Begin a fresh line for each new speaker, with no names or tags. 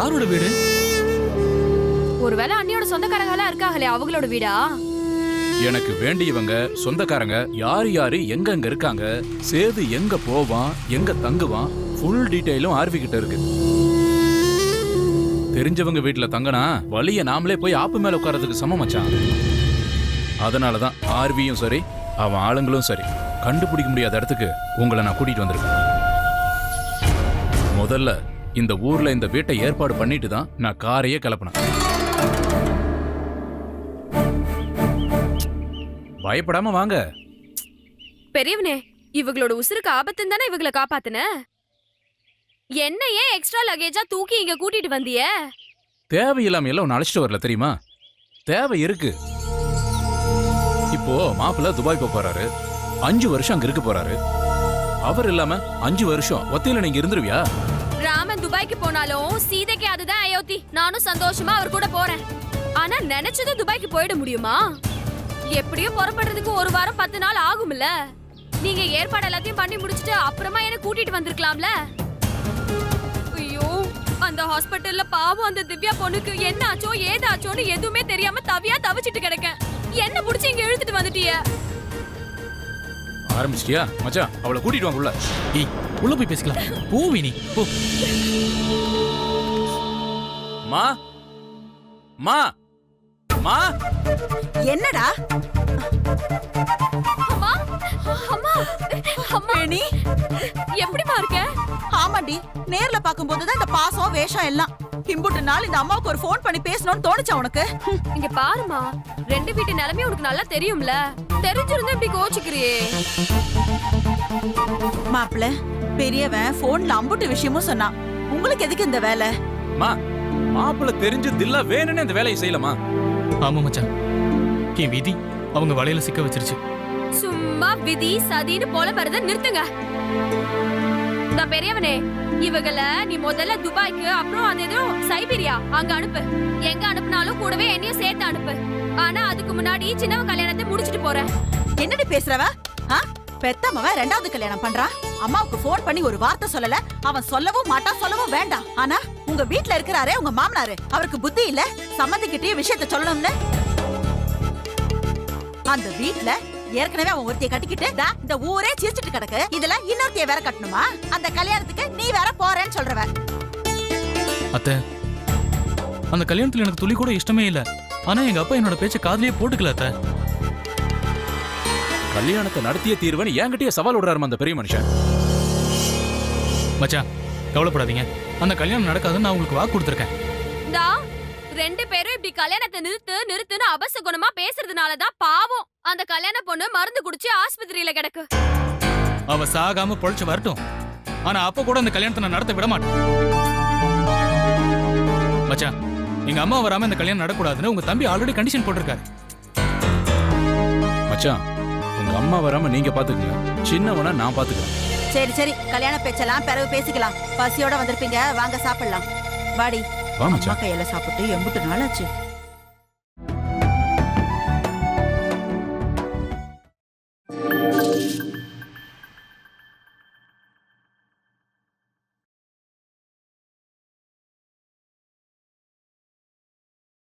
யாரோட வீடு?
ஒருவேளை அண்ணியோட சொந்தக்காரங்களா இருக்காங்களே அவங்களோட வீடா?
எனக்கு வேண்டியவங்க சொந்தக்காரங்க யாரு யாரு எங்க இருக்காங்க, சேது எங்க போவான் எங்க தங்குவான் ஃபுல் டீடைலும் ஆர்வி கிட்ட இருக்கு. தெரிஞ்சவங்க வீட்டுல தங்கனா வழிய நாமளே போய் ஆப்பு மேல உட்கார்றதுக்கு சமம் மச்சான். அதனாலதான் ஆர்வியும் சரி அவன் ஆளுங்களும் சரி கண்டுபிடிக்க முடியாத இடத்துக்கு உங்களை நான் கூட்டிட்டு வந்திருக்கேன். முதல்ல இந்த ஊர்ல இந்த வீட்டை ஏற்பாடு பண்ணிட்டு தான் நான் காரையே கிளப்பினேன். பயப்படாம வாங்க.
பெரியவனே, இவங்களோட உசுருக்கு ஆபத்துன்னு தானே இவங்களை காப்பாத்துன. என்ன ஏன் எக்ஸ்ட்ரா லக்கேஜா தூக்கி இங்க கூட்டிட்டு வந்திய?
தேவையில்லாம எல்லாம் ஒன்னு அழைச்சிட்டு வரல தெரியுமா? தேவை இருக்கு. இப்போ மாப்பிள்ள துபாய் போறாரு, 5 வருஷம் அங்க இருக்க போறாரு. அவர் இல்லாம 5 வருஷம் ஒத்தையில நீங்க இருந்துருவியா?
ராமன் துபாய்க்கு போனாலும் சீதைக்கு அதுதான் அயோத்தி. நானும் சந்தோஷமா அவர் கூட போறேன். ஆனா நினைச்சதும் துபாய்க்கு போயிட முடியுமா? எப்படியும் புறப்படுறதுக்கு 1 வாரம் 10 நாள் ஆகும்ல. நீங்க ஏற்பாடு எல்லாத்தையும் பண்ணி முடிச்சிட்டு அப்புறமா என்ன கூட்டிட்டு வந்திருக்கலாம்ல. ஐயோ, அந்த ஹாஸ்பிட்டல்ல பாவம் அந்த திவ்யா பொண்ணுக்கு என்ன ஆச்சோ ஏதாச்சோன்னு எதுவுமே தெரியாம தவியா தவிச்சிட்டு கிடக்கேன். என்ன புடிச்சு இங்க இழுத்துட்டு வந்துட்டிய?
ஆரம்பிச்சிட்டியா மச்சான்? அவளை கூட்டிட்டு வாங்க உள்ள.
ஏய், உள்ள போய் பேசிக்கலாம். போவினி போ.
மா மா மா
என்னடா?
அம்மா அம்மா அம்மா, நீ எப்படிமா இருக்க?
ஆமாண்டி, நேர்ல பாக்கும்போது தான் இந்த பாசம் வேஷம் எல்லாம். இம்புட்டு நாள் இந்த அம்மாவுக்கு ஒரு ஃபோன் பண்ணி பேசணும்னு தோணுச்சா உனக்கு?
இங்க பாருமா, 2 வீட்டு நிலைமை உனக்கு நல்லா தெரியும்ல. தெரிஞ்சிருந்தா இப்படி கோச்சுக்கிறியே.
மாப்பிள்ள பெரியவன் போன்ல அம்புட்டு விஷயமும் சொன்னான். உங்களுக்கு எதுக்கு இந்த வேலை?
மா, மாப்பிள்ள தெரிஞ்சு தில்லா வேணும்னு இந்த வேலையை செய்யலாமா?
ஆமா மச்சான், என் விதி அவங்க வலையில சிக்க வச்சிருச்சு.
சும்மா விதி சதின்னு புலம்பறத நிறுத்துங்க. நான் பெரியவனே, இவங்கள நீ முதல்ல துபாய்க்கு அப்புறம் அது ஏதோ சைபீரியா அங்க அனுப்பு. எங்க அனுப்புனாலும் கூடவே என்னையும் சேர்த்து அனுப்பு. ஆனா அதுக்கு முன்னாடி சின்னவன் கல்யாணத்தை முடிச்சிட்டு போறேன்.
என்னடி பேசுறவ? பெத்தமவன் 2வது கல்யாணம் பண்றான். அம்மாவுக்கு போன் பண்ணி ஒரு வார்த்தை சொல்லல. அவன் சொல்லவும் மாட்டான், சொல்லவும் வேண்டாம். ஆனா உங்க வீட்ல இருக்கிறாரே உங்க மாமனாரு, அவருக்கு புத்தி இல்ல சம்மந்திக்கிட்டே விஷயத்த சொல்லணும்னு. அந்த வீட்ல ஏற்கனவே அவன் ஒருத்தைய கட்டிக்கிட்டு இந்த ஊரே சிரிச்சிட்டு கிடக்கு. இதுல இன்னொருத்தைய வேற கட்டணுமா? அந்த கல்யாணத்துக்கு நீ வேற போறேன்னு சொல்றவ.
அத்தை, அந்த கல்யாணத்துல எனக்கு துளி கூட இஷ்டமே இல்ல. ஆனா எங்க அப்பா என்னோட பேச்ச காதுலயே போட்டுக்கல. அத்தை,
கல்யாணத்தை நடத்திய தீர்வன் என்கிட்டயே சவால் விடுறாரு அந்த பெரிய மனுஷன்.
மச்சான் கவலைப்படாதீங்க, அந்த கல்யாணம் நடக்காதுன்னு நான் உங்களுக்கு வாக்கு கொடுத்துருக்கேன்.
2 பேரும் இப்படி கல்யாணத்தை நிறுத்துன்னு அபசகுணமா பேசுறதுனாலதான் பாவம் அந்த கல்யாண பொண்ணு மருந்து குடிச்சு ஆஸ்பத்திரியில கிடக்கு.
அவ சாகாம பொழைச்சு வரட்டும். ஆனா அப்ப கூட அந்த கல்யாணத்தை நான் நடத்த விட மாட்டேன். மச்சான், எங்க அம்மா வராம இந்த கல்யாணம் நடக்கூடாதுன்னு உங்க தம்பி ஆல்ரெடி கண்டிஷன் போட்டிருக்காரு.
மச்சான், உங்க அம்மா வராம நீங்க பாத்துக்கங்க, சின்னவனா நான் பாத்துக்கிறேன்.
சரி சரி, கல்யாண பேச்செல்லாம் பிறகு பேசிக்கலாம். பசியோட வந்திருப்பீங்க, வாங்க சாப்பிடலாம். வாடி.
வா மச்சான்.
கையில சாப்பிட்டு எம்புட்டு நாளாச்சு.